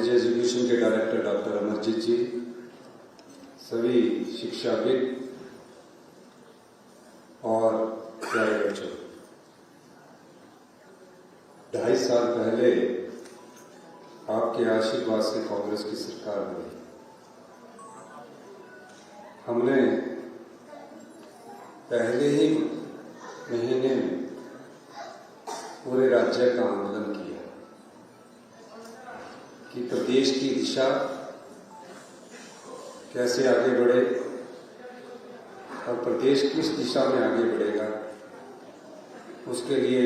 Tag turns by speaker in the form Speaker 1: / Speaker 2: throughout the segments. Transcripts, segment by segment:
Speaker 1: College education के director doctor Amarjeet जी, सभी शिक्षाविद और प्यारे बच्चों, 2.5 साल पहले आपके आशीर्वाद से कांग्रेस की सरकार बनी। हमने पहले ही महीने में पूरे राज्य का आंदोलन किया कि प्रदेश की दिशा कैसे आगे बढ़े और प्रदेश किस दिशा में आगे बढ़ेगा, उसके लिए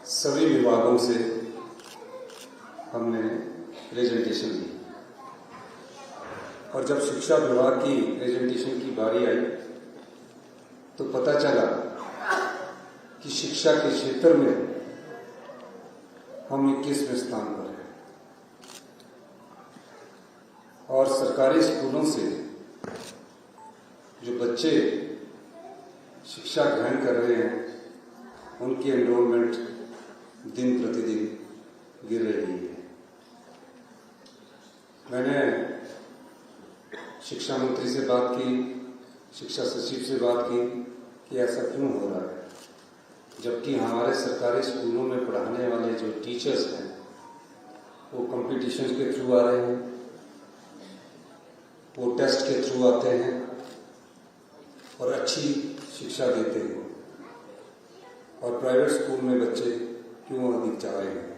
Speaker 1: सभी विभागों से हमने प्रेजेंटेशन दी। और जब शिक्षा विभाग की प्रेजेंटेशन की बारी आई तो पता चला कि शिक्षा के क्षेत्र में हम 21वें स्थान पर हैं और सरकारी स्कूलों से जो बच्चे शिक्षा ग्रहण कर रहे हैं उनकी एनरोलमेंट दिन प्रतिदिन गिर रही है। मैंने शिक्षा मंत्री से बात की, शिक्षा सचिव से बात की कि ऐसा क्यों हो रहा है, जबकि हमारे सरकारी स्कूलों में पढ़ाने वाले जो टीचर्स हैं वो कंपटीशन के थ्रू आ रहे हैं, वो टेस्ट के थ्रू आते हैं और अच्छी शिक्षा देते हैं, और प्राइवेट स्कूल में बच्चे क्यों अधिक जा रहे हैं।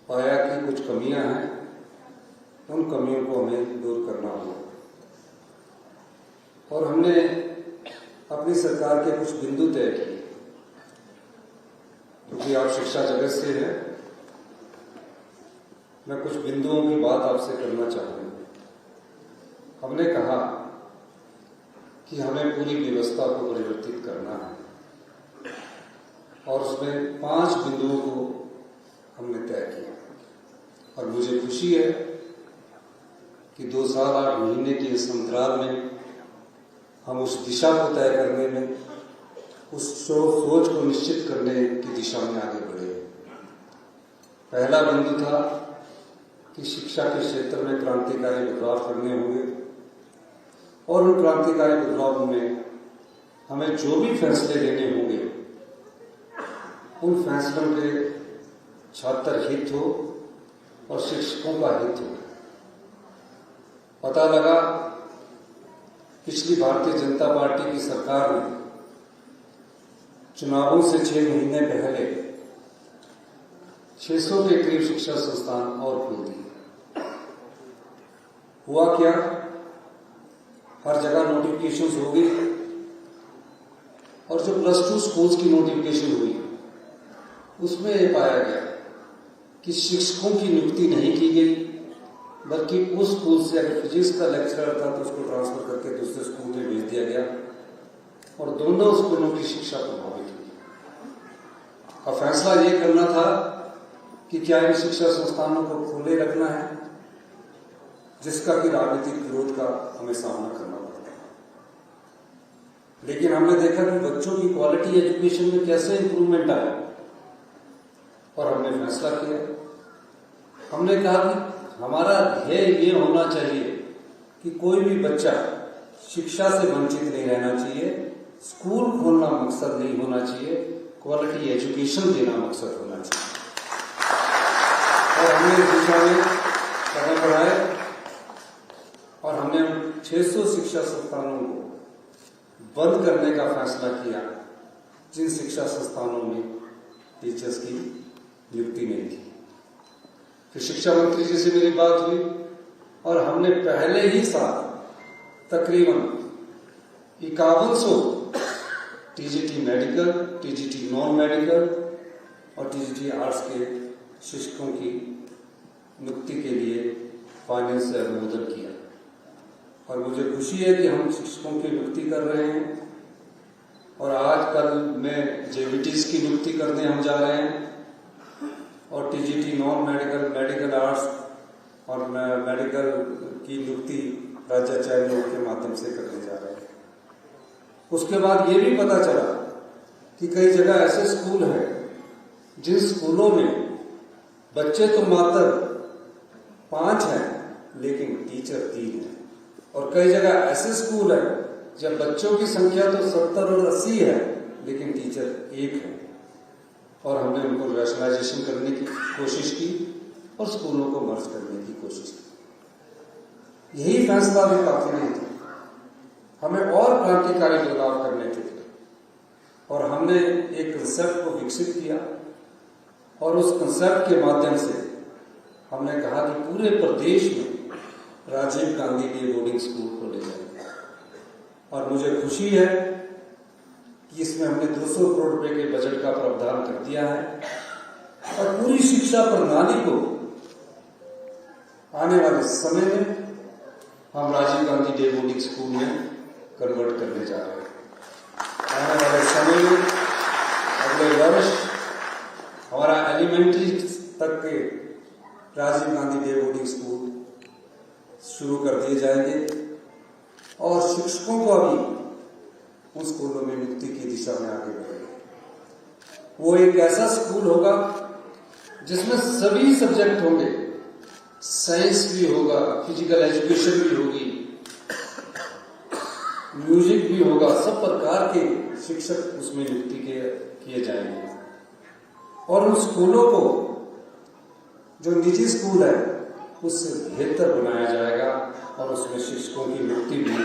Speaker 1: पाया कि कुछ कमियां हैं, उन कमियों को हमें दूर करना होगा और हमने अपनी सरकार के कुछ बिंदु तय किए। क्योंकि आप शिक्षा जगत से हैं, मैं कुछ बिंदुओं की बात आपसे करना चाहूंगा। हमने कहा कि हमें पूरी व्यवस्था को परिवर्तित करना है और उसमें 5 बिंदुओं को हमने तय किया। और मुझे खुशी है कि 2 साल 8 महीने के इस अंतराल में हम उस दिशा को तय करने में, उस सोच को निश्चित करने की दिशा में आगे बढ़े। पहला बिंदु था कि शिक्षा के क्षेत्र में क्रांतिकारी बदलाव करने होंगे और उन क्रांतिकारी बदलाव में हमें जो भी फैसले लेने होंगे उन फैसलों के छात्र हित हो और शिक्षकों का हित हो। पता लगा पिछली भारतीय जनता पार्टी की सरकार ने चुनावों से 6 महीने पहले 600 के करीब शिक्षा संस्थान और खोल दिए। हुआ क्या, हर जगह नोटिफिकेशंस हो गई और जो +2 स्कूल्स की नोटिफिकेशन हुई उसमें ये पाया गया कि शिक्षकों की नियुक्ति नहीं की गई, बल्कि उस स्कूल से अगर फिजिक्स का लेक्चरर था तो उसको ट्रांसफर करके दूसरे स्कूल में भेज दिया गया और दोनों स्कूलों की शिक्षा प्रभावित हुई। अब फैसला ये करना था कि क्या इन शिक्षा संस्थानों को खुले रखना है, जिसका कि राजनीतिक विरोध का हमें सामना करना पड़ता है। लेकिन हमने देखा कि बच्चों की क्वालिटी एजुकेशन में कैसे इंप्रूवमेंट आया और हमने फैसला किया। हमने कहा कि हमारा ध्येय ये होना चाहिए कि कोई भी बच्चा शिक्षा से वंचित नहीं रहना चाहिए, स्कूल खोलना मकसद नहीं होना चाहिए, क्वालिटी एजुकेशन देना मकसद होना चाहिए। और हमने इस दिशा में कदम बढ़ाए और हमने 600 शिक्षा संस्थानों को बंद करने का फैसला किया जिन शिक्षा संस्थानों में टीचर्स की नियुक्ति नहीं थी। फिर शिक्षा मंत्री जी से मेरी बात हुई और हमने पहले ही साल तकरीबन 5100 TGT medical, TGT non medical और टीजीटी आर्ट्स के शिक्षकों की नियुक्ति के लिए फाइनेंस से अनुमोदन किया। और मुझे खुशी है कि हम शिक्षकों की नियुक्ति कर रहे हैं और आज कल में जेवीटीज की नियुक्ति करने हम जा रहे हैं और TGT non medical, medical arts और मेडिकल की नियुक्ति राज्याचार्य के माध्यम से करने जा रहे हैं। उसके बाद ये भी पता चला कि कई जगह ऐसे स्कूल हैं जिन स्कूलों में बच्चे तो मात्र 5 हैं, लेकिन टीचर 3 हैं। और कई जगह ऐसे स्कूल हैं जब बच्चों की संख्या तो 70 और 80 है, लेकिन टीचर 1 है। और हमने उनको रैशनलाइजेशन करने की कोशिश की और स्कूलों को मर्ज करने की कोशिश की। यही फैसला भी काफी नहीं था, हमें और क्रांतिकारी बदलाव करने थे। और हमने एक कंसेप्ट को विकसित किया और उस कंसेप्ट के माध्यम से हमने कहा कि पूरे प्रदेश में Rajiv Gandhi day boarding school खोले जाएंगे। और मुझे खुशी है कि इसमें हमने 200 करोड़ रुपए के बजट का प्रावधान कर दिया है और पूरी शिक्षा प्रणाली को आने वाले समय में हम Rajiv Gandhi day boarding school में कन्वर्ट करने जा रहे हैं। आने वाले समय में अगले वर्ष हमारा एलिमेंट्री तक के Rajiv Gandhi day boarding school शुरू कर दिए जाएंगे और शिक्षकों को भी उन स्कूलों में नियुक्ति की दिशा में आगे बढ़ेंगे। वो एक ऐसा स्कूल होगा जिसमें सभी सब्जेक्ट होंगे, साइंस भी होगा, फिजिकल एजुकेशन भी होगी, म्यूजिक भी होगा, सब प्रकार के शिक्षक उसमें नियुक्ति किए जाएंगे। और उन स्कूलों को जो निजी स्कूल है उससे बेहतर बनाया जाएगा और उसमें शिक्षकों की नियुक्ति भी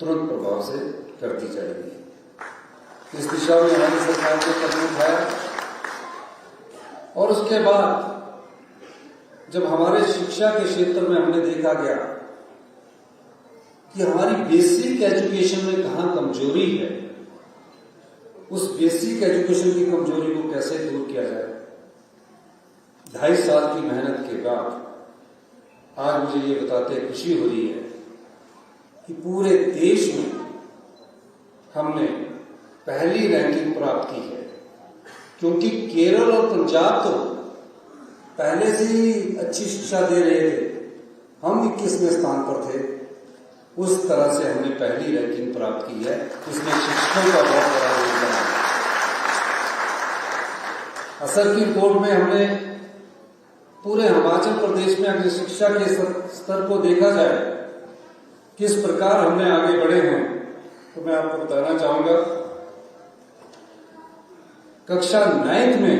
Speaker 1: तुरंत प्रभाव से कर दी जाएगी। इस दिशा में हमारी सरकार ने कदम उठाया। और उसके बाद जब हमारे शिक्षा के क्षेत्र में हमने देखा गया कि हमारी बेसिक एजुकेशन में कहाँ कमजोरी है, उस बेसिक एजुकेशन की कमजोरी को कैसे दूर किया जाए। 2.5 साल की मेहनत के बाद आज मुझे ये बताते खुशी हो रही है कि पूरे देश में हमने पहली रैंकिंग प्राप्त की है। क्योंकि केरल और पंजाब तो पहले से ही अच्छी शिक्षा दे रहे थे, हम 21वें स्थान पर थे। उस तरह से हमने पहली रैंकिंग प्राप्त की है। इसमें शिक्षकों का बहुत बड़ा योगदान है। असर की रिपोर्ट में हमने पूरे हिमाचल प्रदेश में अगर शिक्षा के स्तर को देखा जाए किस प्रकार हमने आगे बढ़े हैं, तो मैं आपको बताना चाहूंगा। कक्षा 9th में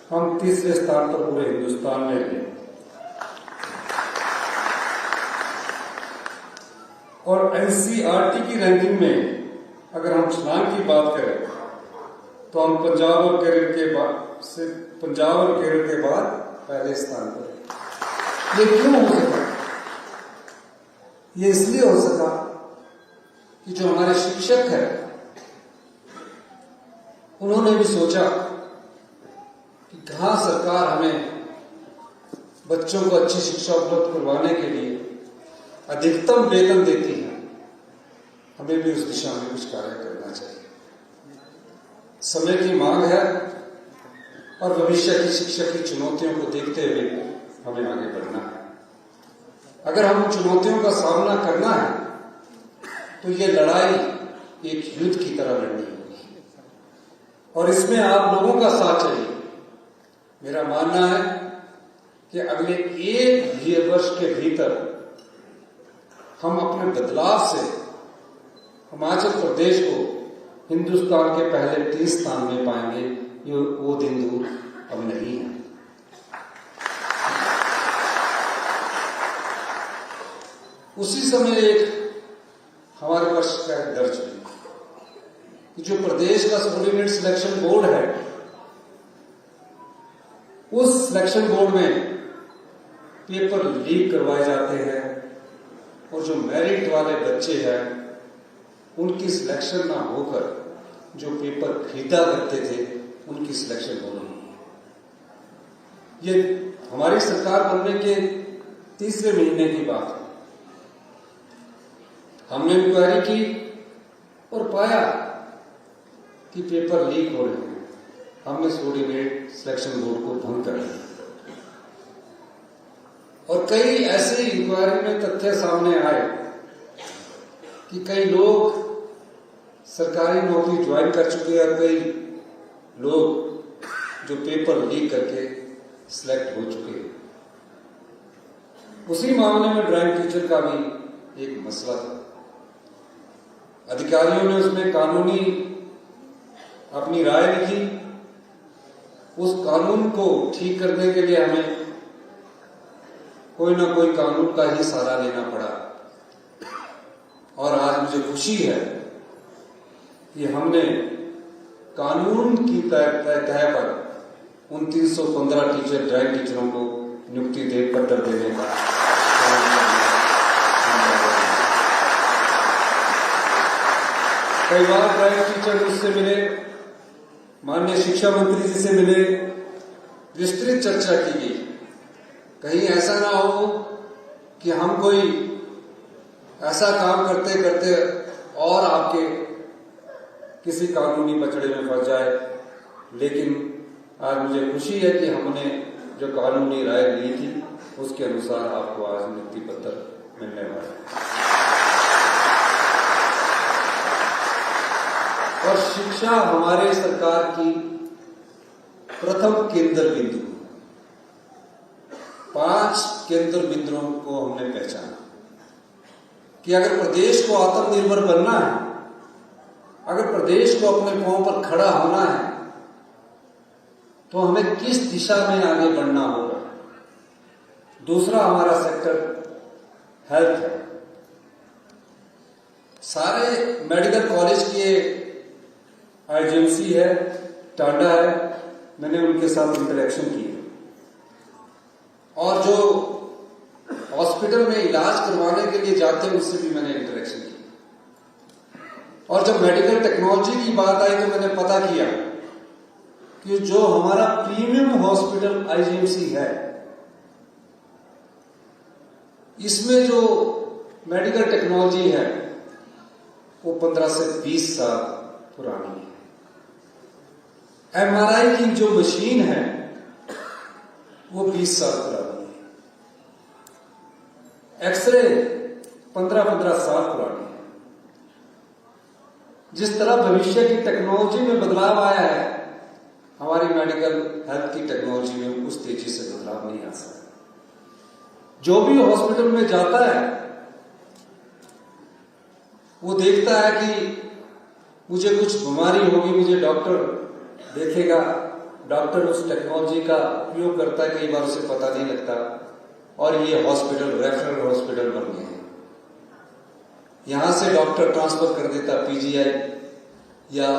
Speaker 1: हम 3रे स्थान पर पूरे हिंदुस्तान में हैं। और एनसीईआरटी की रैंकिंग में अगर हम छलांग की बात करें तो हम पंजाब और केरल के बाद पहले स्थान पर है। ये क्यों हो सका? ये इसलिए हो सका कि जो हमारे शिक्षक हैं उन्होंने भी सोचा कि कहां सरकार हमें बच्चों को अच्छी शिक्षा उपलब्ध करवाने के लिए अधिकतम वेतन देती है, हमें भी उस दिशा में कुछ कार्य करना चाहिए। समय की मांग है और भविष्य की शिक्षा की चुनौतियों को देखते हुए हमें आगे बढ़ना है। अगर हम चुनौतियों का सामना करना है तो ये लड़ाई एक युद्ध की तरह लड़नी होगी और इसमें आप लोगों का साथ चाहिए। मेरा मानना है कि अगले 1 वर्ष के भीतर हम अपने बदलाव से हिमाचल प्रदेश को हिंदुस्तान के पहले 3 स्थान में पाएंगे। ये वो दिन दूर अब नहीं है। उसी समय एक हमारे पास शिकायत दर्ज हुई कि जो प्रदेश का सबऑर्डिनेट सिलेक्शन बोर्ड है, उस सिलेक्शन बोर्ड में पेपर लीक करवाए जाते हैं और जो मेरिट वाले बच्चे हैं उनकी सिलेक्शन ना होकर जो पेपर खरीदा करते थे उनकी सिलेक्शन हो रही है। ये हमारी सरकार बनने के 3रे महीने की बात है। हमने इंक्वायरी की और पाया कि पेपर लीक हो रहे हैं। हमने सबऑर्डिनेट सिलेक्शन बोर्ड को भंग कर दिया और कई ऐसे इंक्वायरी में तथ्य सामने आए कि कई लोग सरकारी नौकरी ज्वाइन कर चुके हैं, कई लोग जो पेपर लीक करके सिलेक्ट हो चुके हैं। उसी मामले में ड्राइंग टीचर का भी एक मसला था। अधिकारियों ने उसमें कानूनी अपनी राय लिखी। उस कानून को ठीक करने के लिए हमें कोई ना कोई कानून का ही सहारा लेना पड़ा। और आज मुझे खुशी है कि हमने कानून की तय पर उन 315 टीचर ड्राइंग टीचरों को नियुक्ति दे पत्र देने का कई बार ड्राइंग टीचर मुझसे मिले, माननीय शिक्षा मंत्री जी से मिले, विस्तृत चर्चा की गई। कहीं ऐसा ना हो कि हम कोई ऐसा काम करते करते और आपके किसी कानूनी पचड़े में फंस जाए। लेकिन आज मुझे खुशी है कि हमने जो कानूनी राय ली थी उसके अनुसार आपको आज नियुक्ति पत्र मिलने वाला है। और शिक्षा हमारे सरकार की प्रथम केंद्र बिंदु, 5 केंद्र बिंदुओं को हमने पहचाना कि अगर प्रदेश को आत्मनिर्भर बनना है, अगर प्रदेश को अपने पांव पर खड़ा होना है, तो हमें किस दिशा में आगे बढ़ना होगा। दूसरा हमारा सेक्टर हेल्थ है। सारे मेडिकल कॉलेज की आईजीएमसी है, टांडा है, मैंने उनके साथ इंटरेक्शन की और जो हॉस्पिटल में इलाज करवाने के लिए जाते हैं उससे भी मैंने इंटरेक्शन की। और जब मेडिकल टेक्नोलॉजी की बात आई तो मैंने पता किया कि जो हमारा प्रीमियम हॉस्पिटल आईजीएमसी है, इसमें जो मेडिकल टेक्नोलॉजी है वो 15 से 20 साल पुरानी है। एमआरआई की जो मशीन है वो 20 साल पुरानी है। एक्सरे 15-15 साल पुरानी है। जिस तरह भविष्य की टेक्नोलॉजी में बदलाव आया है, हमारी मेडिकल हेल्थ की टेक्नोलॉजी में उस तेजी से बदलाव नहीं आ सकता। जो भी हॉस्पिटल में जाता है वो देखता है कि मुझे कुछ बीमारी होगी, मुझे डॉक्टर देखेगा। डॉक्टर उस टेक्नोलॉजी का उपयोग करता है, कई बार उसे पता नहीं लगता और ये हॉस्पिटल रेफरल हॉस्पिटल बन गए हैं। यहां से डॉक्टर ट्रांसफर कर देता पीजीआई या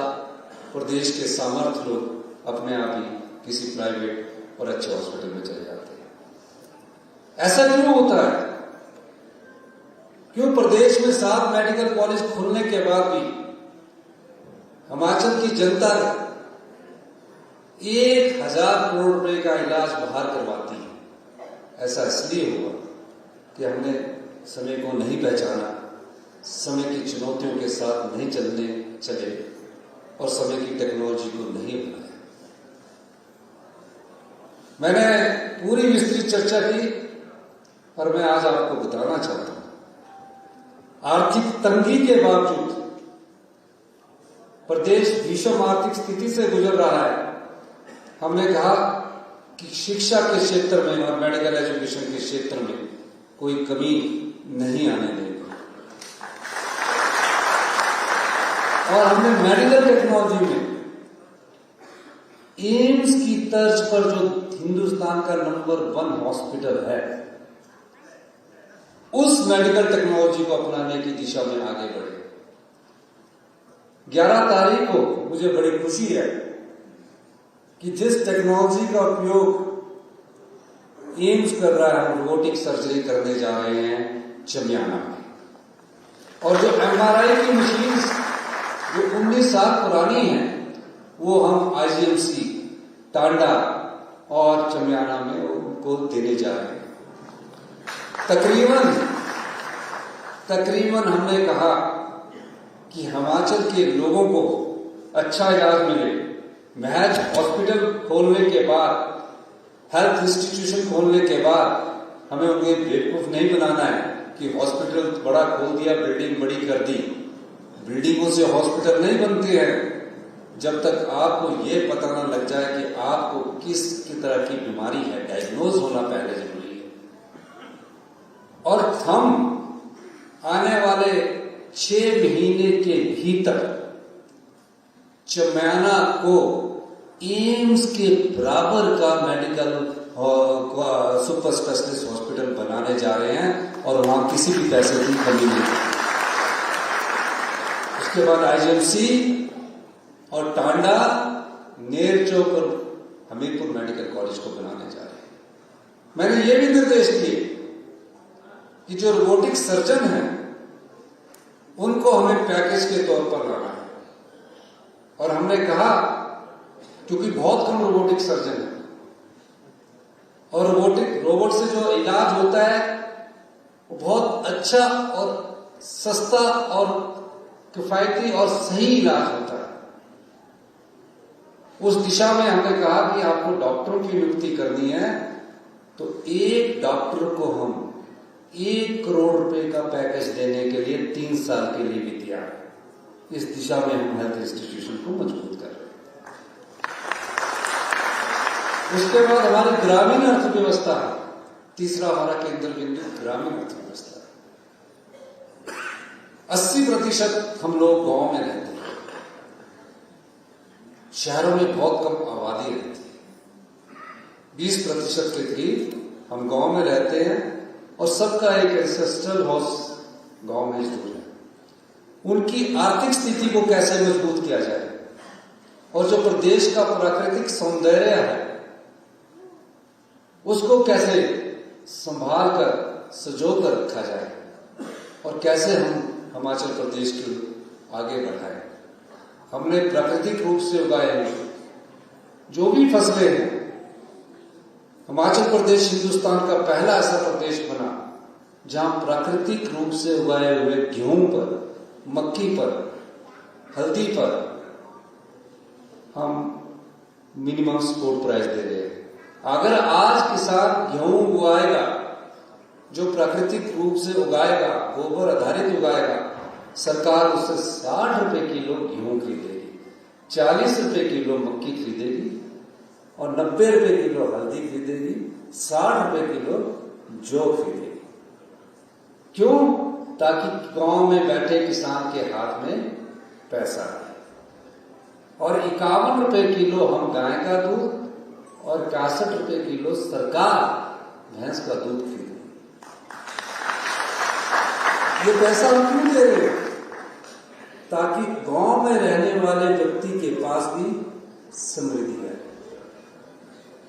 Speaker 1: प्रदेश के सामर्थ्य लोग अपने आप ही किसी प्राइवेट और अच्छे हॉस्पिटल में चले जाते हैं। ऐसा क्यों होता है? क्यों प्रदेश में 7 मेडिकल कॉलेज खुलने के बाद भी हिमाचल की जनता 1000 करोड़ रुपए का इलाज बाहर करवाती है? ऐसा इसलिए हुआ कि हमने समय को नहीं पहचाना, समय की चुनौतियों के साथ नहीं चले और समय की टेक्नोलॉजी को नहीं अपनाया। मैंने पूरी विस्तृत चर्चा की और मैं आज आपको बताना चाहता हूं, आर्थिक तंगी के बावजूद प्रदेश भीषण आर्थिक स्थिति से गुजर रहा है। हमने कहा कि शिक्षा के क्षेत्र में और मेडिकल एजुकेशन के क्षेत्र में कोई कमी नहीं आने देंगे। और हमने मेडिकल टेक्नोलॉजी में एम्स की तर्ज पर जो हिंदुस्तान का नंबर 1 हॉस्पिटल है, उस मेडिकल टेक्नोलॉजी को अपनाने की दिशा में आगे बढ़े। 11 तारीख को मुझे बड़ी खुशी है कि जिस टेक्नोलॉजी का उपयोग एम्स कर रहा है, हम रोबोटिक सर्जरी करने जा रहे हैं चमियाना में। और जो एमआरआई की मशीन जो 19 साल पुरानी है वो हम आईजीएमसी टांडा और चमियाना में उनको देने जा रहे हैं। तकरीबन हमने कहा कि हिमाचल के लोगों को अच्छा इलाज मिले। महज हॉस्पिटल खोलने के बाद, हेल्थ इंस्टीट्यूशन खोलने के बाद हमें उन्हें बेवकूफ नहीं बनाना है कि हॉस्पिटल बड़ा खोल दिया, बिल्डिंग बड़ी कर दी। बिल्डिंगों से हॉस्पिटल नहीं बनते हैं, जब तक आपको ये पता ना लग जाए कि आपको किस तरह की बीमारी है, डायग्नोज होना पहले जरूरी है। और हम आने वाले 6 महीने के भीतर चमैना को एम्स के बराबर का मेडिकल सुपर स्पेशलिस्ट हॉस्पिटल बनाने जा रहे हैं और वहां किसी भी पैसे की कमी नहीं है। उसके बाद आईजीएमसी और टांडा, नेर चौक और हमीरपुर मेडिकल कॉलेज को बनाने जा रहे हैं। मैंने ये भी निर्देश दिए कि जो रोबोटिक सर्जन हैं उनको हमें पैकेज के तौर पर लाना है। और हमने कहा क्योंकि बहुत कम रोबोटिक सर्जन है और रोबोट से जो इलाज होता है वो बहुत अच्छा और सस्ता और किफायती और सही इलाज होता है। उस दिशा में हमने कहा कि आपको डॉक्टरों की नियुक्ति करनी है तो एक डॉक्टर को हम 1 करोड़ रुपए का पैकेज देने के लिए 3 साल के लिए भी तैयार है। इस दिशा में हम हेल्थ इंस्टीट्यूशन को मजबूत कर रहे हैं। उसके बाद हमारी ग्रामीण अर्थव्यवस्था है। तीसरा हमारा केंद्र बिंदु ग्रामीण अर्थव्यवस्था है। 80% हम लोग गांव में रहते हैं, शहरों में बहुत कम आबादी रहती है। 20% के करीब हम गांव में रहते हैं और सबका एक एंसेस्ट्रल हाउस गांव में जरूर है। उनकी आर्थिक स्थिति को कैसे मजबूत किया जाए और जो प्रदेश का प्राकृतिक सौंदर्य है उसको कैसे संभाल कर सजो कर रखा जाए और कैसे हम हिमाचल प्रदेश को आगे बढ़ाएं। हमने प्राकृतिक रूप से उगाए हैं जो भी फसलें हैं। हिमाचल प्रदेश हिंदुस्तान का पहला ऐसा प्रदेश बना जहां प्राकृतिक रूप से उगाए हुए गेहूं पर, मक्की पर, हल्दी पर हम मिनिमम सपोर्ट प्राइस दे रहे हैं। अगर आज किसान गेहूं उगाएगा जो प्राकृतिक रूप से उगाएगा, गोबर आधारित उगाएगा, सरकार उससे 60 रुपए किलो गेहूं खरीदेगी, 40 रुपए किलो मक्की खरीदेगी और 90 रुपए किलो हल्दी खरीदेगी, 60 रुपए किलो जौ खरीदेगी। क्यों? ताकि गांव में बैठे किसान के हाथ में पैसा आए। और 51 रुपए किलो हम गाय का दूध और 61 रुपए किलो सरकार भैंस का दूध खरीदेगी। ये पैसा हम क्यों दे रहे हैं? ताकि गांव में रहने वाले व्यक्ति के पास भी समृद्धि है।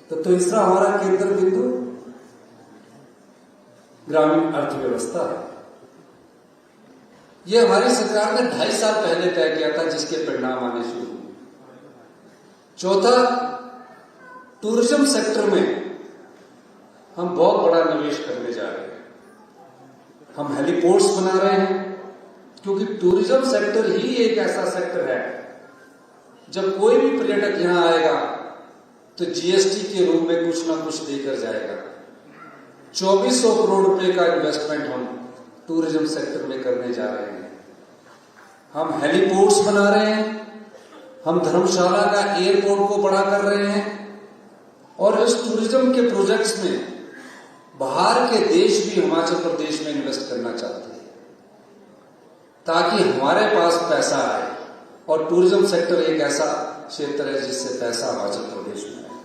Speaker 1: तो तीसरा हमारा केंद्र बिंदु ग्रामीण अर्थव्यवस्था है। यह हमारी सरकार ने 2.5 साल पहले तय किया था, जिसके परिणाम आने शुरू हुए। चौथा, टूरिज्म सेक्टर में हम बहुत बड़ा निवेश करने जा रहे हैं। हम हेलीपोर्ट्स बना रहे हैं क्योंकि टूरिज्म सेक्टर ही एक ऐसा सेक्टर है जब कोई भी पर्यटक यहां आएगा तो जीएसटी के रूप में कुछ ना कुछ देकर जाएगा। 2400 करोड़ रुपए का इन्वेस्टमेंट हम टूरिज्म सेक्टर में करने जा रहे हैं। हम हेलीपोर्ट्स बना रहे हैं, हम धर्मशाला का एयरपोर्ट को बड़ा कर रहे हैं और इस टूरिज्म के प्रोजेक्ट्स में बाहर के देश भी हिमाचल प्रदेश में इन्वेस्ट करना चाहते हैं ताकि हमारे पास पैसा आए। और टूरिज्म सेक्टर एक ऐसा क्षेत्र है जिससे पैसा हिमाचल प्रदेश में आए।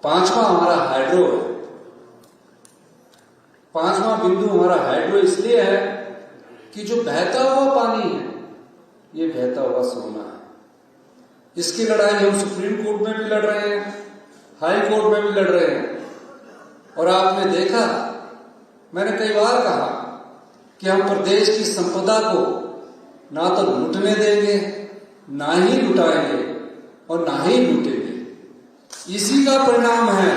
Speaker 1: 5वां हमारा हाइड्रो है। 5वां बिंदु हमारा हाइड्रो इसलिए है कि जो बहता हुआ पानी है ये बहता हुआ सोना है। इसकी लड़ाई हम सुप्रीम कोर्ट में भी लड़ रहे हैं, हाई कोर्ट में भी लड़ रहे हैं। और आपने देखा, मैंने कई बार कहा कि हम प्रदेश की संपदा को ना तो लूटने देंगे, ना ही लुटाएंगे और ना ही लूटेंगे। इसी का परिणाम है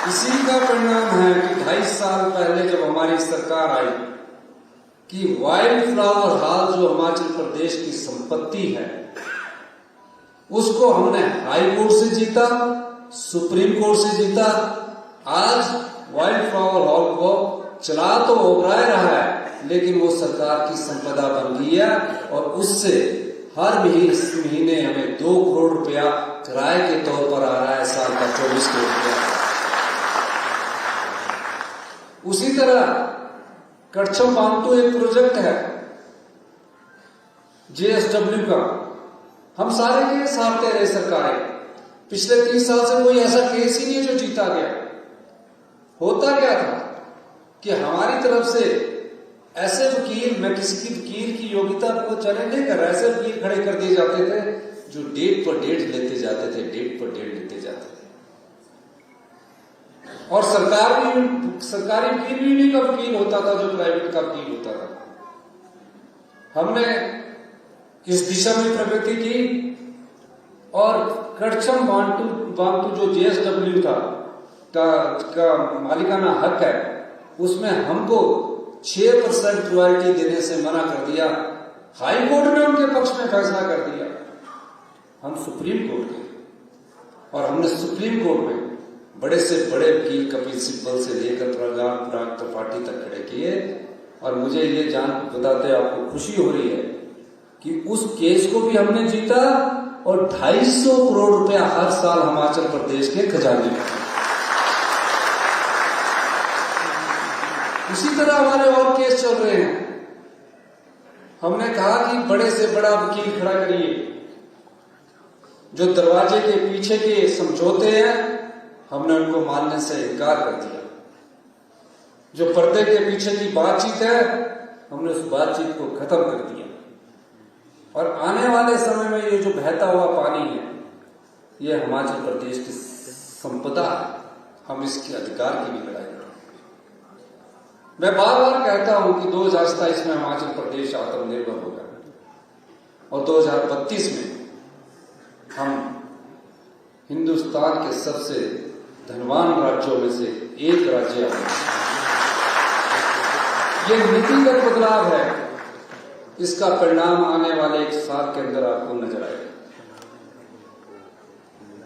Speaker 1: कि 2.5 साल पहले जब हमारी सरकार आई कि वाइल्ड फ्लावर हॉल जो हिमाचल प्रदेश की संपत्ति है उसको हमने हाई कोर्ट से जीता, सुप्रीम कोर्ट से जीता। आज वाइल्ड फ्लावर हॉल को चला तो ओबराय रहा है लेकिन वो सरकार की संपदा बन गई है और उससे हर महीने हमें 2 करोड़ रुपया किराए के तौर पर आ रहा है, साल का 24 करोड़ रुपया। उसी तरह कड़छम बांटू एक प्रोजेक्ट है JSW का, हम सारे केस हारते रहे सरकारें। पिछले 30 साल से कोई ऐसा केस ही नहीं है जो जीता गया। होता क्या था कि हमारी तरफ से ऐसे वकील, मैं किसी की वकील की योग्यता को चैलेंज नहीं कर रहा, ऐसे वकील खड़े कर दिए जाते थे जो डेट पर डेट लेते जाते थे, डेट पर डेट लेते जाते थे। और सरकारी वकील भी नहीं का वकील होता था जो प्राइवेट का वकील होता था। हमने इस दिशा में प्रगति की और कड़छम बांटू जो JSW का मालिकाना हक है, उसमें हमको 6% रॉयल्टी देने से मना कर दिया। हाई कोर्ट ने उनके पक्ष में फैसला कर दिया। हम सुप्रीम कोर्ट गए और हमने सुप्रीम कोर्ट में बड़े से बड़े वकील कपिल सिब्बल से लेकर पराग त्रिपाठी तक खड़े किए। और मुझे ये जान बताते आपको खुशी हो रही है कि उस केस को भी हमने जीता और 250 करोड़ रुपया हर साल हिमाचल प्रदेश के खजाने में। इसी तरह हमारे और केस चल रहे हैं। हमने कहा कि बड़े से बड़ा वकील खड़ा करिए। जो दरवाजे के पीछे के समझौते हैं, हमने उनको मानने से इनकार कर दिया। जो पर्दे के पीछे की बातचीत है, हमने उस बातचीत को खत्म कर दिया। और आने वाले समय में ये जो बहता हुआ पानी है, ये हिमाचल प्रदेश की संपदा है। हम इसके अधिकार की भी लड़ाई करेंगे। मैं बार बार कहता हूं कि 2027 में हिमाचल प्रदेश आत्मनिर्भर होगा और 2032 में हम हिंदुस्तान के सबसे धनवान राज्यों में से एक राज्य होगा। ये नीतिगत बदलाव है, इसका परिणाम आने वाले 1 साल के अंदर आपको नजर आएगा।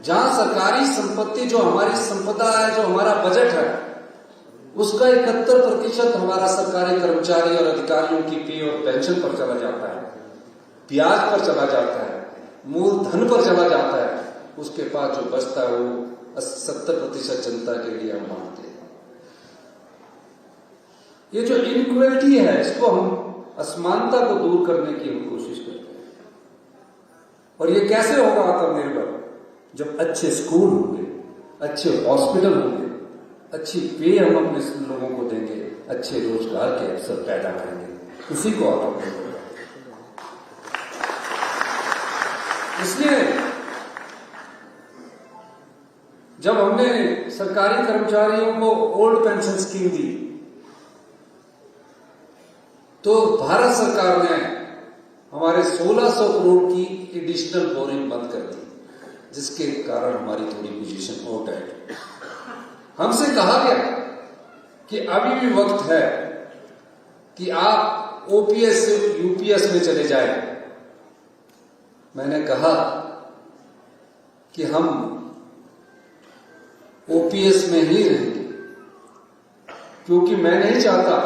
Speaker 1: जहां सरकारी संपत्ति, जो हमारी संपदा है, जो हमारा बजट है, उसका 71% हमारा सरकारी कर्मचारी और अधिकारियों की पे और पेंशन पर चला जाता है, ब्याज पर चला जाता है, मूलधन पर चला जाता है। उसके पास जो बचता है वो 70% जनता के लिए हम मानते हैं। ये जो इनइक्वालिटी है, इसको हम असमानता को दूर करने की हम कोशिश करते हैं। और ये कैसे होगा आत्मनिर्भर? जब अच्छे स्कूल होंगे, अच्छे हॉस्पिटल होंगे, अच्छी पे हम अपने लोगों को देंगे, अच्छे रोजगार के अवसर पैदा करेंगे, उसी को आत्मनिर्भर। इसलिए जब हमने सरकारी कर्मचारियों को ओल्ड पेंशन स्कीम दी, तो भारत सरकार ने हमारे 1600 करोड़ की एडिशनल बोरिंग बंद कर दी, जिसके कारण हमारी थोड़ी पोजीशन आउट है। हमसे कहा गया कि अभी भी वक्त है कि आप OPS से UPS में चले जाएं। मैंने कहा कि हम OPS में ही रहेंगे, क्योंकि मैं नहीं चाहता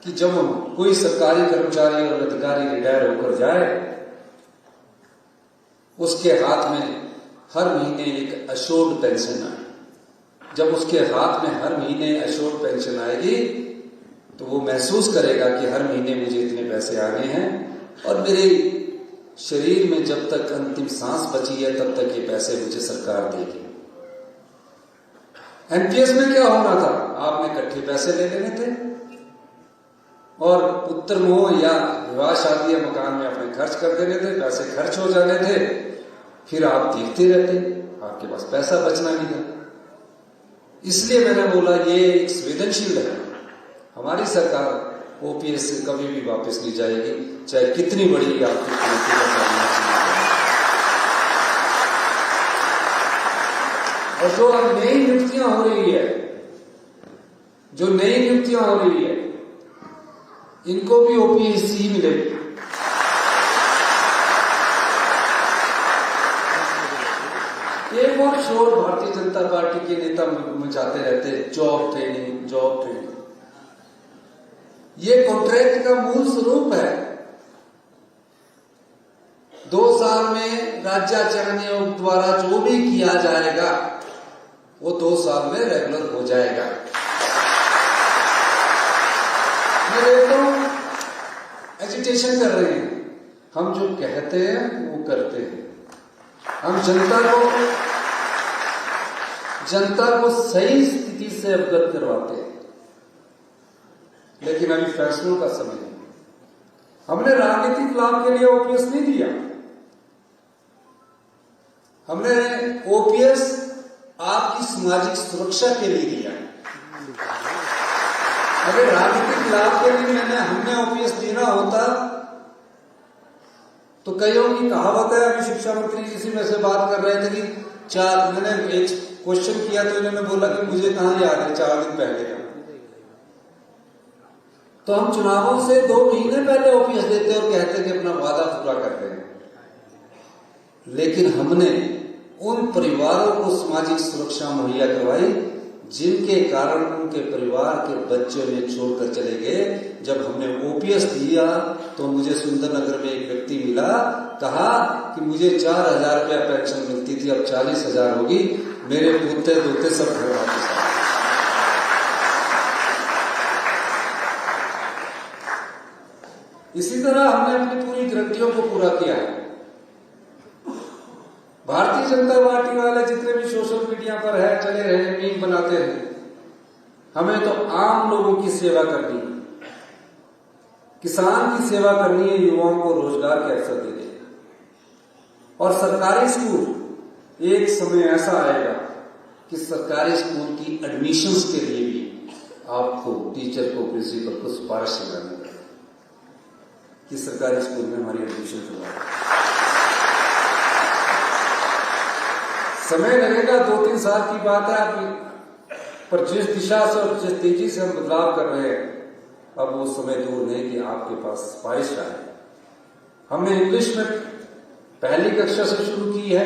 Speaker 1: कि जब कोई सरकारी कर्मचारी और अधिकारी रिटायर होकर जाए, उसके हाथ में हर महीने एक अश्योर्ड पेंशन आए। जब उसके हाथ में हर महीने अश्योर्ड पेंशन आएगी, तो वो महसूस करेगा कि हर महीने मुझे इतने पैसे आने हैं और मेरे शरीर में जब तक अंतिम सांस बची है, तब तक ये पैसे मुझे सरकार देगी। NPS में क्या होना था? आपने इकट्ठे पैसे ले लेने थे और पुत्र मोह या विवाह शादी या मकान में अपने खर्च कर देने थे, पैसे खर्च हो जाने थे, फिर आप देखते रहते, आपके पास पैसा बचना नहीं था। इसलिए मैंने बोला ये एक संवेदनशील है। हमारी सरकार OPS से कभी भी वापस नहीं जाएगी, चाहे कितनी बड़ी आर्थिक चुनौती का सामना करना पड़े। और जो अब नई नियुक्तियां हो रही है, इनको भी OPS ही मिलेगी। एक और शोर भारतीय जनता पार्टी के नेता मचाते रहते हैं, जॉब ट्रेनिंग। ये कॉन्ट्रैक्ट का मूल स्वरूप है साल में राज्याचरण आयोग द्वारा जो भी किया जाएगा वो 2 साल में रेगुलर हो जाएगा। मैं देखता हूं एजिटेशन कर रहे हैं, हम जो कहते हैं वो करते हैं। हम जनता को सही स्थिति से अवगत करवाते हैं, लेकिन अभी फैसलों का समय है। हमने राजनीतिक लाभ के लिए ओपीएस नहीं दिया, हमने ओपीएस आपकी सामाजिक सुरक्षा के लिए दिया। अगर राजनीतिक लाभ के लिए हमने ओपीएस देना होता तो कईयों की कहावत है, अभी शिक्षा मंत्री जी से में से बात कर रहे थे कि मैंने एक क्वेश्चन किया तो इन्होंने बोला कि मुझे कहां याद है 4 दिन पहले का। तो हम चुनावों से 2 महीने पहले ओपीएस देते और कहते कि अपना वादा पूरा करते हैं, लेकिन हमने उन परिवारों को सामाजिक सुरक्षा मुहैया करवाई जिनके कारण उनके परिवार के बच्चे उन्हें छोड़कर चले गए। जब हमने ओपीएस दिया तो मुझे सुंदरनगर में एक व्यक्ति मिला, कहा कि मुझे 4,000 रुपया पेंशन मिलती थी, अब 40,000 होगी, मेरे पोते दोते सब घर वापस आ। इसी तरह हमने अपनी पूरी गारंटियों को पूरा किया है। भारतीय जनता पार्टी वाले जितने भी सोशल मीडिया पर है चले रहे, मीम बनाते रहे, हमें तो आम लोगों की सेवा करनी है, किसान की सेवा करनी है, युवाओं को रोजगार के अवसर देने। और सरकारी स्कूल, एक समय ऐसा आएगा कि सरकारी स्कूल की एडमिशंस के लिए भी आपको टीचर को, प्रिंसिपल को सिफारिश लगानी पड़ेगी कि सरकारी स्कूल में हमारी एडमिशन करवाएं। समय लगेगा, 2-3 साल की बात है अभी, पर जिस दिशा से और जिस तेजी से हम बदलाव कर रहे हैं, अब वो समय दूर नहीं कि आपके पास सिफारिश आए। हमने इंग्लिश में पहली कक्षा से शुरू की है,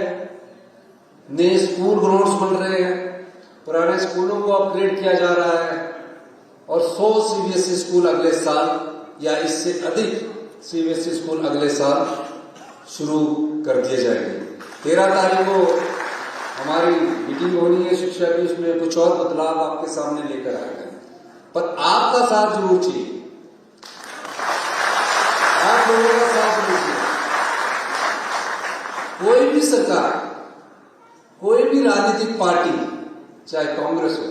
Speaker 1: नए स्कूल ग्राउंड्स बन रहे हैं, पुराने स्कूलों को अपग्रेड किया जा रहा है और 100 सीबीएसई स्कूल अगले साल या इससे अधिक सीबीएसई स्कूल अगले साल शुरू कर दिए जाएंगे। 13 तारीख को हमारी मीटिंग होनी है शिक्षा की, उसमें कुछ और बदलाव आपके सामने लेकर आएगा, पर आपका साथ जरूर चाहिए, आप लोगों का साथ जरूर चाहिए। कोई भी सरकार, कोई भी राजनीतिक पार्टी, चाहे कांग्रेस हो,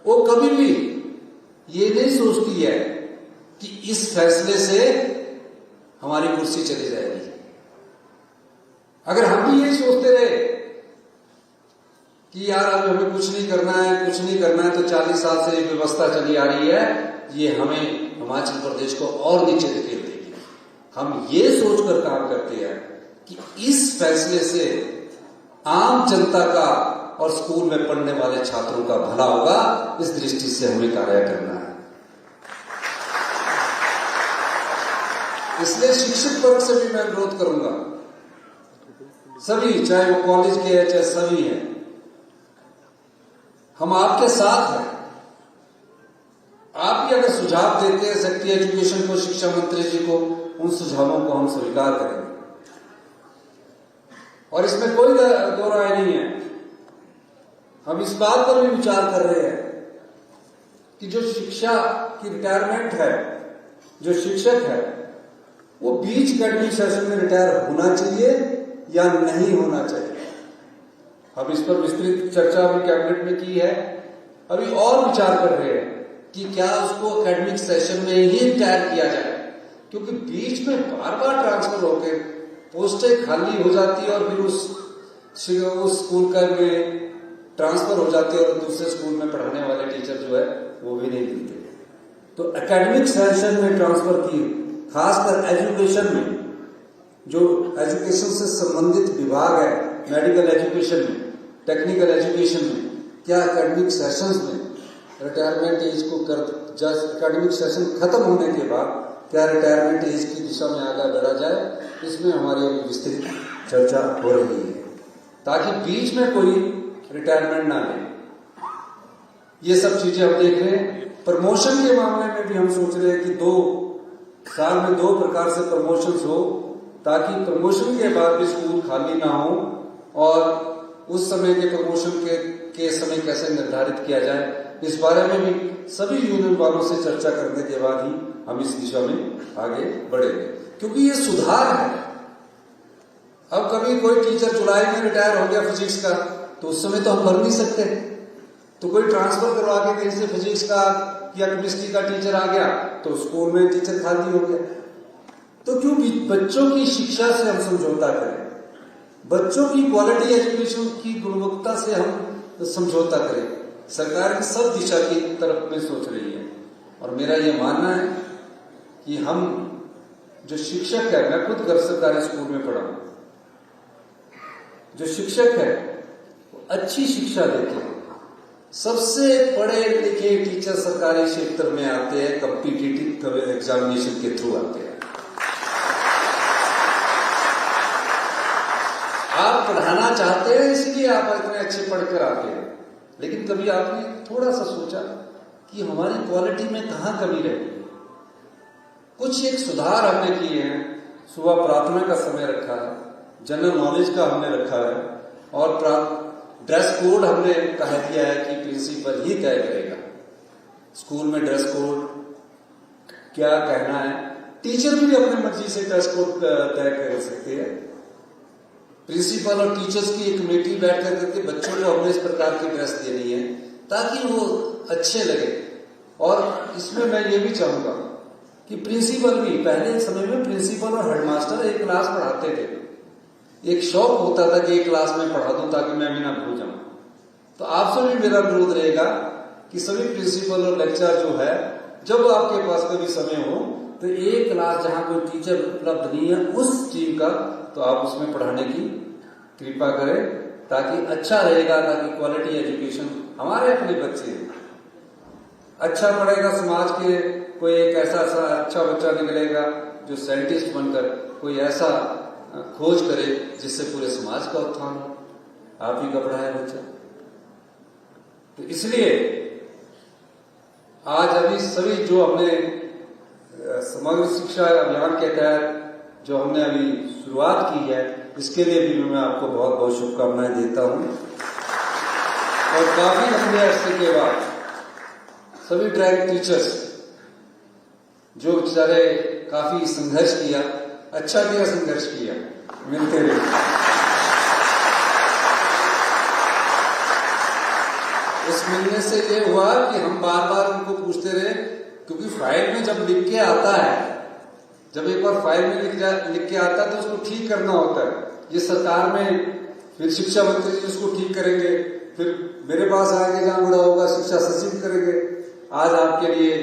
Speaker 1: वो कभी भी ये नहीं सोचती है कि इस फैसले से हमारी कुर्सी चली जाएगी। अगर हम भी यही सोचते रहे कि यार अब हमें कुछ नहीं करना है, कुछ नहीं करना है, तो 40 साल से ये व्यवस्था चली आ रही है, ये हमें हिमाचल प्रदेश को और नीचे धकेल देगी। हम ये सोचकर काम करते हैं कि इस फैसले से आम जनता का और स्कूल में पढ़ने वाले छात्रों का भला होगा, इस दृष्टि से हमें कार्य करना है। इसलिए शिक्षक वर्ग से भी मैं अनुरोध करूंगा, सभी, चाहे वो कॉलेज के हैं चाहे सभी हैं, हम आपके साथ हैं। आप भी अगर सुझाव देते हैं सेक्रेटरी एजुकेशन को, शिक्षा मंत्री जी को, उन सुझावों को हम स्वीकार करेंगे और इसमें कोई दो राय नहीं है। हम इस बात पर भी विचार कर रहे हैं कि जो शिक्षा की रिटायरमेंट है, जो शिक्षक है, वो बीच एकेडमिक सेशन में रिटायर होना चाहिए या नहीं होना चाहिए। हम इस पर विस्तृत चर्चा भी कैबिनेट में की है, अभी और विचार कर रहे हैं कि क्या उसको एकेडमिक सेशन में ही रिटायर किया जाए, क्योंकि बीच में बार बार ट्रांसफर होकर पोस्टें खाली हो जाती है और फिर उस स्कूल का में ट्रांसफर हो जाती है और दूसरे स्कूल में पढ़ाने वाले टीचर जो है वो भी नहीं मिलते। तो एकेडमिक सेशन में ट्रांसफर की, खासकर एजुकेशन में, जो एजुकेशन से संबंधित विभाग है, मेडिकल एजुकेशन में, टेक्निकल एजुकेशन में, क्या एकेडमिक सेशंस में रिटायरमेंट एज को कर, जस्ट एकेडमिक सेशन खत्म होने के बाद क्या रिटायरमेंट एज की दिशा में आगे बढ़ा जाए, इसमें हमारी अभी विस्तृत चर्चा हो रही है, ताकि बीच में कोई रिटायरमेंट ना ले। ये सब चीजें हम देख रहे हैं। प्रमोशन के मामले में भी हम सोच रहे हैं कि 2 साल में 2 प्रकार से प्रमोशंस हो, ताकि प्रमोशन के बाद भी स्कूल खाली ना हो, और उस समय के प्रमोशन के समय कैसे निर्धारित किया जाए, इस बारे में भी सभी यूनियन वालों से चर्चा करने के बाद ही हम इस दिशा में आगे बढ़ेंगे, क्योंकि ये सुधार है। अब कभी कोई टीचर जुलाई में रिटायर हो गया फिजिक्स का, तो उस समय तो हम भर नहीं सकते, तो कोई ट्रांसफर करवा के कहीं से फिजिक्स का या केमिस्ट्री का टीचर आ गया तो स्कूल में टीचर खाली हो गया। तो क्यों बच्चों की शिक्षा से हम समझौता करें, बच्चों की क्वालिटी एजुकेशन की गुणवत्ता से हम समझौता करें। सरकार की सब दिशा की तरफ में सोच रही है, और मेरा ये मानना है कि हम जो शिक्षक है, मैं खुद गर्व सरकारी स्कूल में पढ़ा हूं, जो शिक्षक है वो अच्छी शिक्षा देते हैं। सबसे पढ़े लिखे टीचर सरकारी क्षेत्र में आते हैं, कॉम्पिटिटिव एग्जामिनेशन के थ्रू आते हैं। आप पढ़ाना चाहते हैं इसलिए आप इतने अच्छे पढ़कर आते हैं, लेकिन कभी आपने थोड़ा सा सोचा कि हमारी क्वालिटी में कहां कमी रह गई? कुछ एक सुधार हमने किए हैं। सुबह प्रार्थना का समय रखा है, जनरल नॉलेज का हमने रखा है, और ड्रेस कोड हमने कह दिया है कि प्रिंसिपल ही तय करेगा स्कूल में ड्रेस कोड क्या कहना है। टीचर भी अपने मर्जी से ड्रेस कोड तय कर सकते हैं। प्रिंसिपल और टीचर्स की एक कमेटी बैठ करके बच्चों को हमने इस प्रकार की ड्रेस देनी है ताकि वो अच्छे लगे। और इसमें मैं ये भी चाहूंगा कि प्रिंसिपल भी, पहले समय में प्रिंसिपल और हेडमास्टर एक क्लास पढ़ाते थे, एक शौक होता था कि एक क्लास में पढ़ा दूं ताकि मैं भी ना भूल जाऊं। तो आपसे भी मेरा अनुरोध रहेगा कि सभी प्रिंसिपल और लेक्चरर जो है, जब आपके पास कभी समय हो तो एक क्लास जहां कोई टीचर उपलब्ध नहीं है उस टीम का, तो आप उसमें पढ़ाने की कृपा करें, ताकि अच्छा रहेगा, ताकि क्वालिटी एजुकेशन हमारे अपने बच्चे अच्छा पढ़ेगा, समाज के कोई एक ऐसा अच्छा बच्चा निकलेगा जो साइंटिस्ट बनकर कोई ऐसा खोज करे जिससे पूरे समाज का उत्थान हो। आप ही का पढ़ाया बच्चा। तो इसलिए आज अभी सभी जो हमने समग्र शिक्षा अभियान के तहत जो हमने अभी शुरुआत की है, इसके लिए भी मैं आपको बहुत बहुत शुभकामनाएं देता हूं। और काफी लंबे अरसे के बाद सभी ड्राइंग टीचर्स जो बेचारे काफी संघर्ष किया, अच्छा किया संघर्ष किया, मिलते रहे। इस मिलने से ये हुआ कि हम बार बार उनको पूछते रहे, क्योंकि फाइल में जब लिख के आता है, जब एक बार फाइल में लिख के आता है तो उसको ठीक करना होता है। ये सरकार में फिर शिक्षा मंत्री जी उसको ठीक करेंगे, फिर मेरे पास आएंगे, जहां बड़ा होगा शिक्षा सचिव करेंगे। आज आपके लिए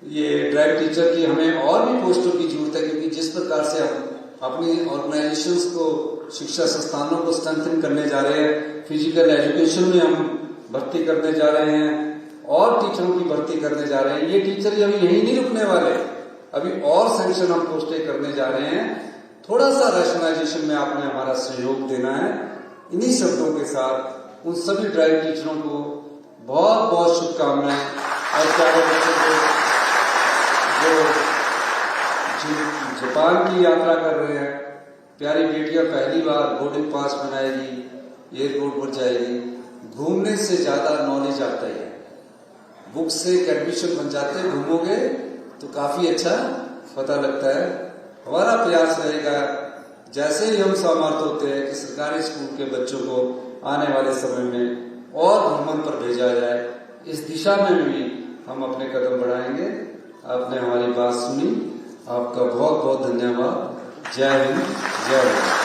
Speaker 1: ये ड्राइंग टीचर की हमें और भी पोस्टों की जरूरत है, क्योंकि जिस प्रकार से हम अपनी ऑर्गेनाइजेशंस को, शिक्षा संस्थानों को स्ट्रेंथन करने जा रहे हैं, फिजिकल एजुकेशन में हम भर्ती करने जा रहे हैं और टीचरों की भर्ती करने जा रहे हैं। ये टीचर अभी यही नहीं रुकने वाले, अभी और सैंक्शन हम पोस्टें करने जा रहे हैं। थोड़ा सा रैशनलाइजेशन में आपने हमारा सहयोग देना है। इन्हीं शब्दों के साथ उन सभी ड्राइंग टीचरों को बहुत बहुत शुभकामनाएं। और प्यारे बच्चों को जो जापान की यात्रा कर रहे हैं, प्यारी बेटियां पहली बार बोर्डिंग पास बनाएगी, एयरपोर्ट पर जाएगी, घूमने से ज्यादा नॉलेज आता है। बुक से एडमिशन बन जाते हैं, घूमोगे तो काफी अच्छा पता लगता है। हमारा प्रयास रहेगा जैसे ही हम सामर्थ्य होते हैं कि सरकारी स्कूल के बच्चों को आने वाले समय में और भ्रमण पर भेजा जाए, इस दिशा में भी हम अपने कदम बढ़ाएंगे। आपने हमारी बात सुनी, आपका बहुत बहुत धन्यवाद। जय हिंद, जय भारत।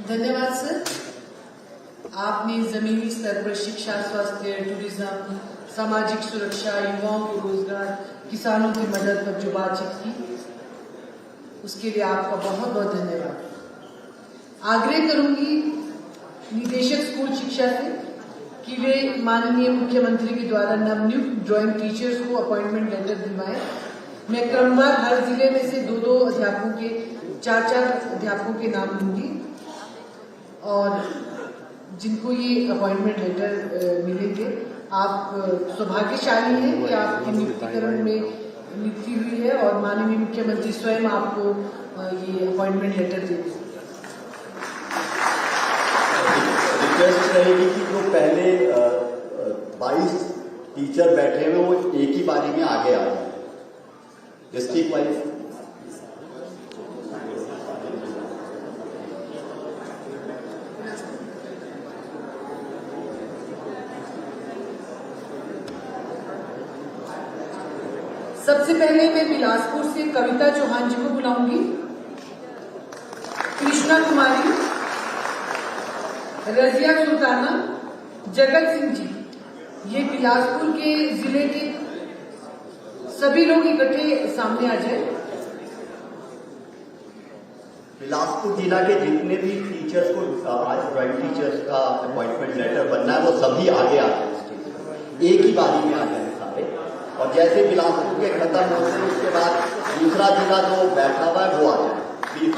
Speaker 2: धन्यवाद सर। आपने जमीनी स्तर पर शिक्षा, स्वास्थ्य, टूरिज्म, सामाजिक सुरक्षा, युवाओं को रोजगार, किसानों की मदद पर जो बातचीत की, उसके लिए आपका बहुत बहुत धन्यवाद। आग्रह करूंगी निदेशक स्कूल शिक्षा से कि वे माननीय मुख्यमंत्री के द्वारा नवनियुक्त ड्राइंग टीचर्स को अपॉइंटमेंट लेटर दिलवाएं। मैं क्रमवार हर जिले में से 2-2 अध्यापकों के, 4-4 अध्यापकों के नाम लूंगी और जिनको ये अपॉइंटमेंट लेटर मिलेंगे आप सौभाग्यशाली हैं कि आपकी नियुक्तिकरण में नियुक्ति हुई है और माननीय मुख्यमंत्री स्वयं आपको ये अपॉइंटमेंट लेटर दे दें।
Speaker 3: रिक्वेस्ट रहेगी कि जो पहले 22 टीचर बैठे हुए वो एक ही बारी में आगे आ जाए डिस्ट्रिक्ट वाइज।
Speaker 2: सबसे पहले मैं बिलासपुर से कविता चौहान जी को बुलाऊंगी। कृष्णा कुमारी, रजिया सुल्ताना, जगत सिंह जी, ये बिलासपुर के जिले के सभी लोग इकट्ठे सामने आ जाए।
Speaker 3: बिलासपुर जिला के जितने भी टीचर्स को आज ज्वाइंट टीचर्स का अपॉइंटमेंट लेटर बनना है वो सभी आगे आ जाए, एक ही बारी में आ जाए सारे। और जैसे बिलासपुर के खत्म होते हैं उसके बाद दूसरा जिला जो बैठा हुआ है वो आ जाए प्लीज।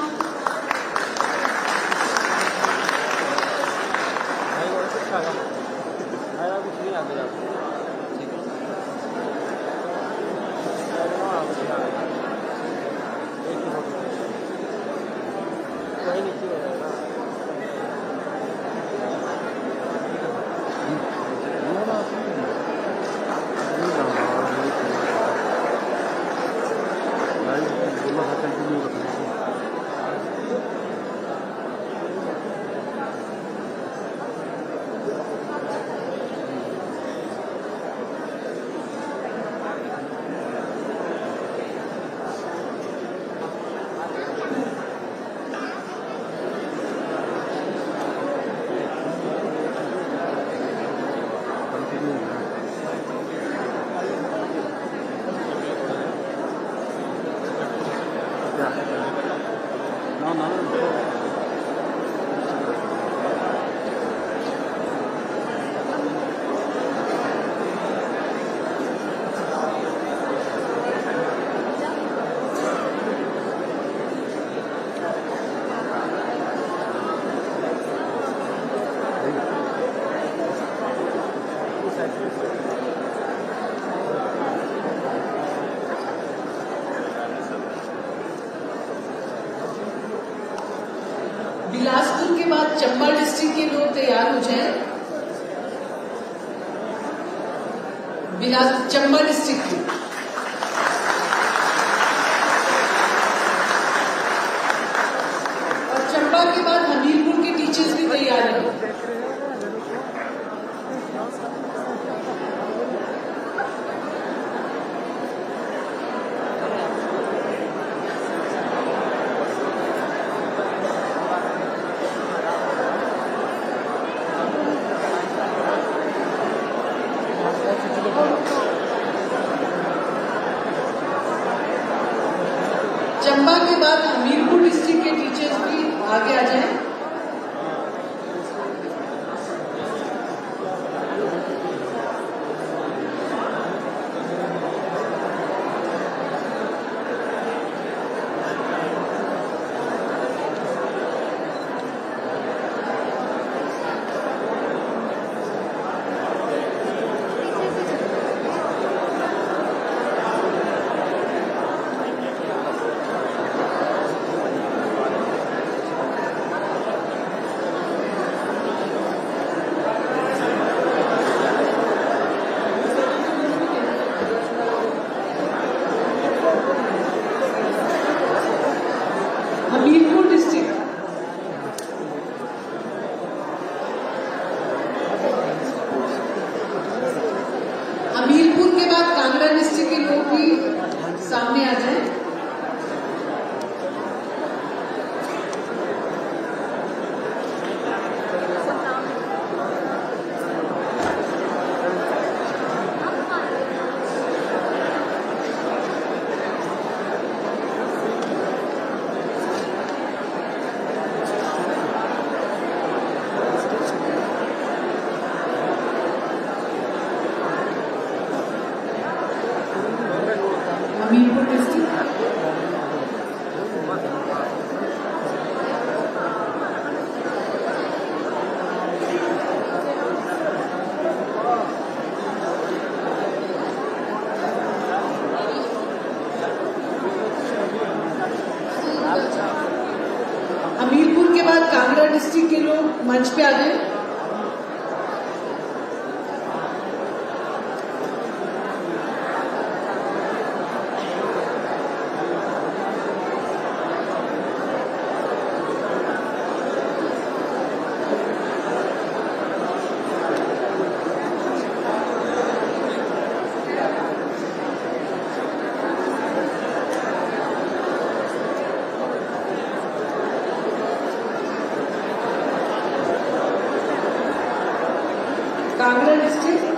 Speaker 2: बिलासपुर के बाद चंबा डिस्ट्रिक्ट के लोग तैयार हो जाएं। चंबा डिस्ट्रिक्ट के और चंबा के बाद हमीरपुर के टीचर्स भी तैयार हैं। चंबा के बाद हमीरपुर डिस्ट्रिक्ट के टीचर्स भी आगे आ जाएं। हमीरपुर डिस्ट्रिक्ट हमीरपुर के बाद कांगड़ा डिस्ट्रिक्ट के लोग भी सामने आ जाएं। कांगड़ा डिस्ट्रिक्ट के लोग मंच पे आ गए। कांगड़ा डिस्ट्रिक्ट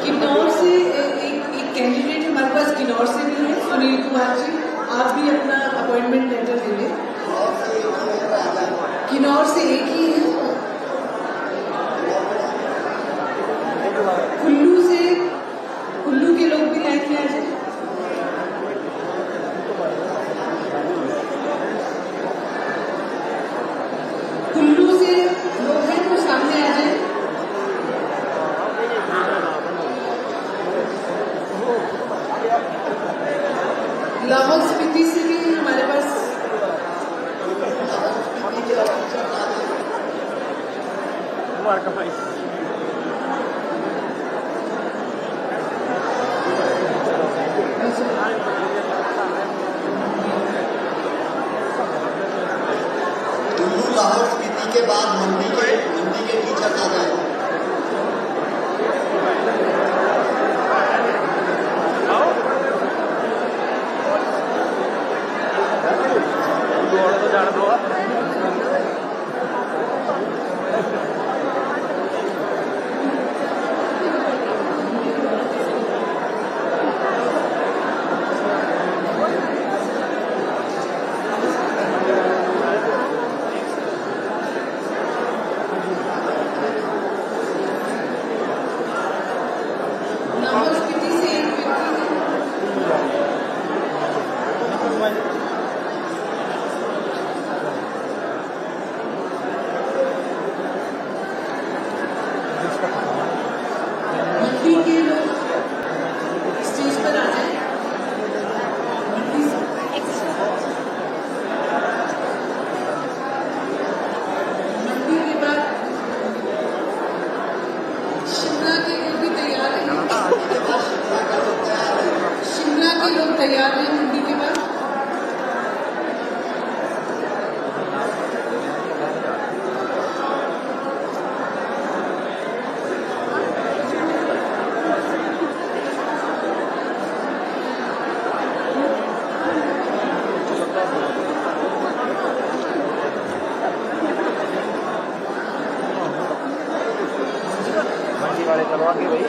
Speaker 2: किन्नौर से एक कैंडिडेट हमारे पास किन्नौर से भी है, सुनील कुमार जी, आप भी अपना अपॉइंटमेंट लेटर दे लें। किन्नौर से एक ही है। कुल्लू के लोग भी लाइन में आ जाए। कुल्लू से लोग हैं तो सामने आ जाए। लाहौल स्पीति से भी हमारे पास
Speaker 3: कुल्लू लाहौल स्पीति के बाद मंडी के टीचर आ गए।
Speaker 2: लाहौल स्पीति से एक व्यक्ति मंडी के लोग स्टेज पर आ जाए। मंडी से मंडी के बाद शिमला के लोग भी तैयार हैं। शिमला के लोग तैयार हैं मंडी के बाद।
Speaker 4: वाले करवा के भाई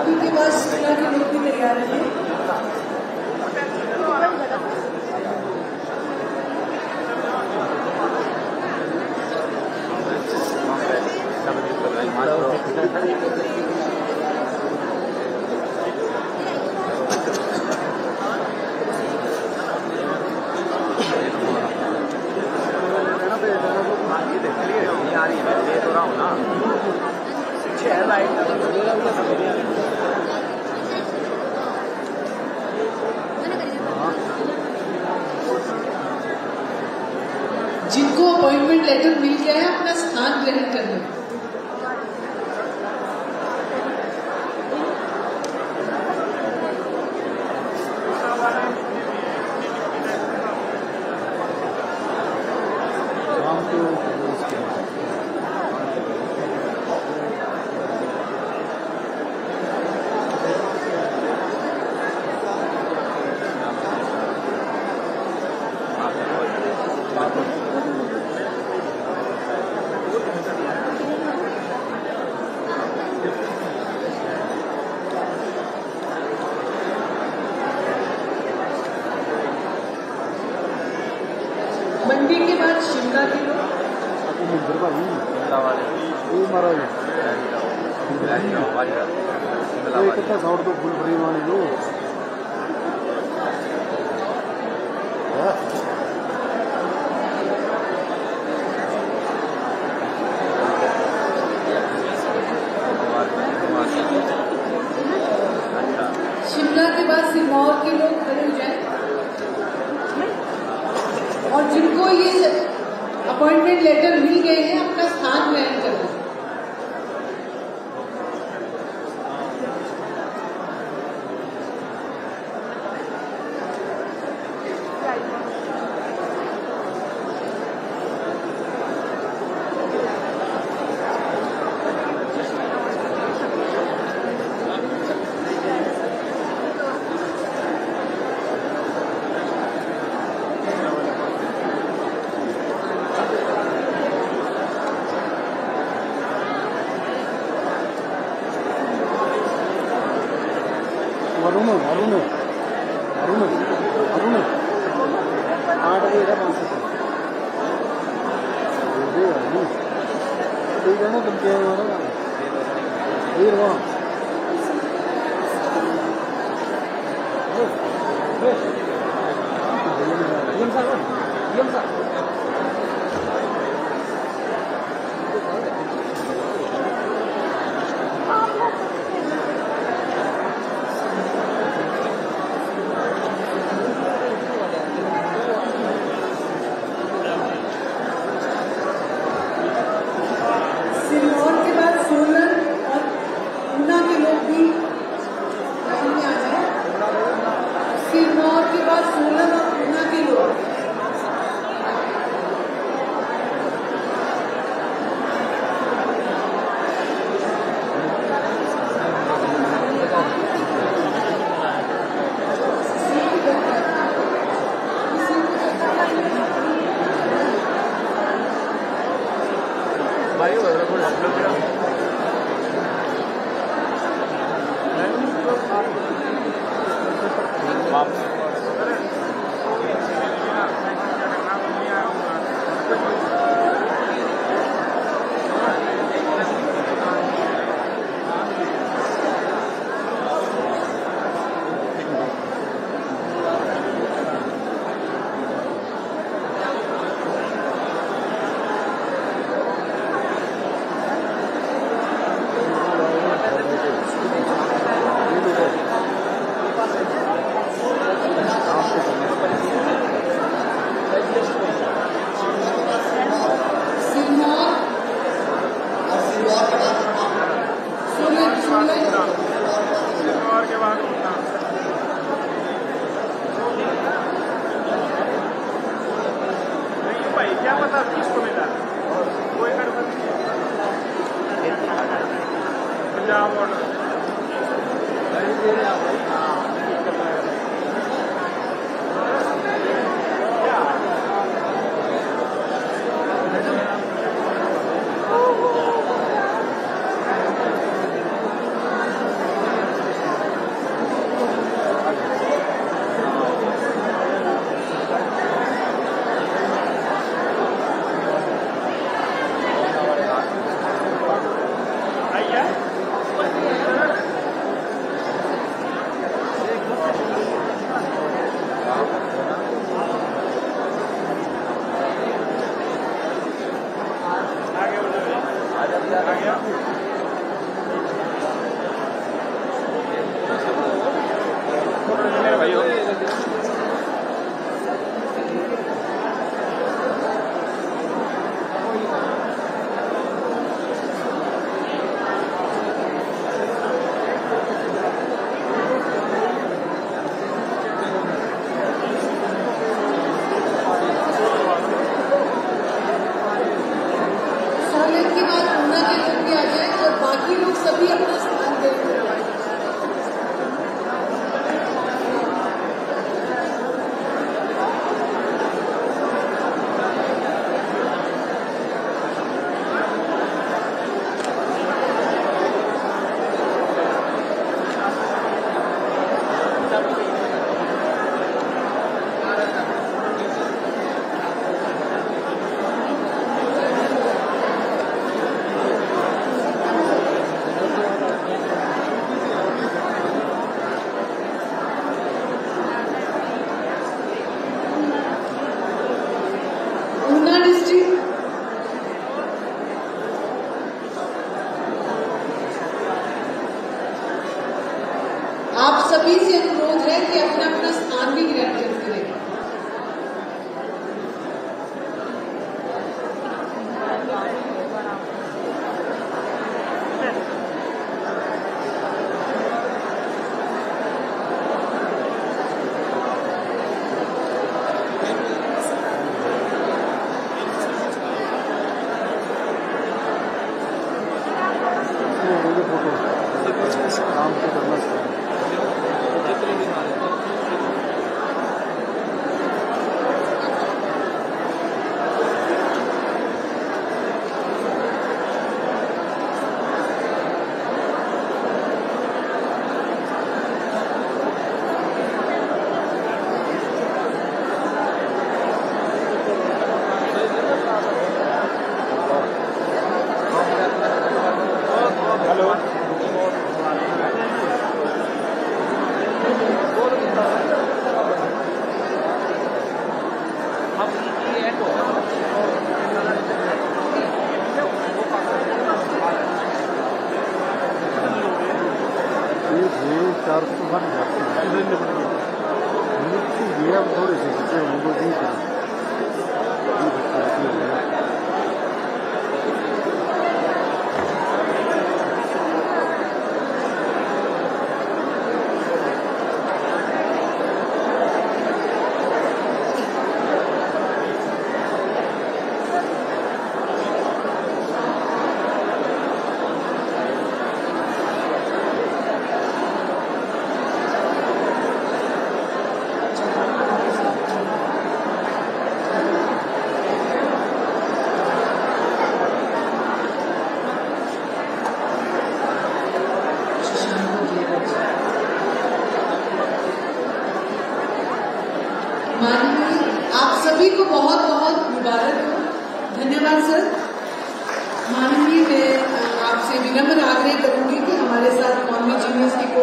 Speaker 2: उनके पास शिमला के लोग भी तैयार हैं। जिनको अपॉइंटमेंट लेटर मिल गया है अपना स्थान ग्रहण कर लें। शिमला के लोग?
Speaker 4: मंदिर भाई शिमला वाले ये महाराज कितना साउंड तो फुल फ्री वाले लो
Speaker 2: शिमला के बाद सिरमौर के लोग खड़े हो जाए और जिनको ये अपॉइंटमेंट लेटर मिल गए हैं अपना स्थान ग्रहण करें।
Speaker 4: अरुण 8 बजे 5 ठीक है ना तुम क्या हमारा वीर वहाँ
Speaker 2: सिरमौर के बाद सोलन और ऊना के लोग भी लाइन में आ जाए। सिरमौर के बाद सोलन और ऊना के लोग
Speaker 5: क्या पता किसको मिला कोई पंजाब और
Speaker 2: सभी अपना स्थान दे सभी से अनुरोध है कि अपना अपना स्थान भी ग्रहण करें।
Speaker 4: फोटो काम तो करना चाहिए।
Speaker 5: हेलो
Speaker 4: ये 400 बन जाते हैं। ये अब थोड़ी सी बच्चे उनको दी थी।
Speaker 2: माननीय आप सभी को बहुत बहुत मुबारक हो। धन्यवाद सर। माननीय मैं आपसे विनम्र आग्रह करूंगी कि हमारे साथ कॉन्वेंट यूनिवर्सिटी को